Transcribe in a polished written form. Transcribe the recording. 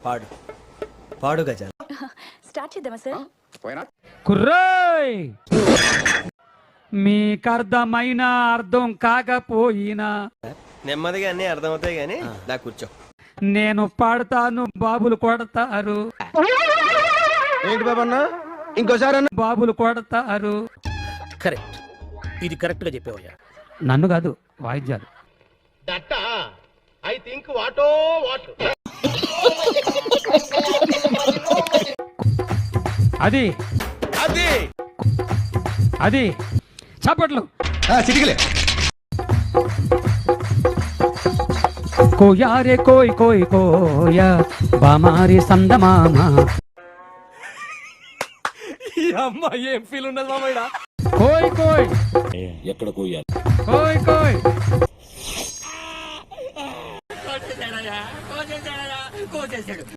పాడు పాడు గజాల. స్టార్ట్ చేద్దామా సార్? కుర్రోయ్, మీకర్థమైన అర్థం కాకపోయినా నెమ్మదిగా అన్నీ అర్థమవుతాయి కానీ దా కూర్చో. నేను పాడతాను, బాబులు కొడతారు. ఏంటి బాబన్నా ఇంకోసారి అన్న బాబులు కొడతారు. కరెక్ట్, ఇది కరెక్ట్ గా చెప్పేవయ్యా. నన్ను కాదు, వాయిద్యాలు. అది అది అది చప్పట్లు. చిటికలే కోయారే కోయ్ కోయ్ కోయ బామారి సందమామ. ఈ అమ్మ ఏం ఫీల్ ఉండదు మామయ్య. కోయ్ కోయ్ ఎక్కడ కోయాలి? కోయ్ కోయ్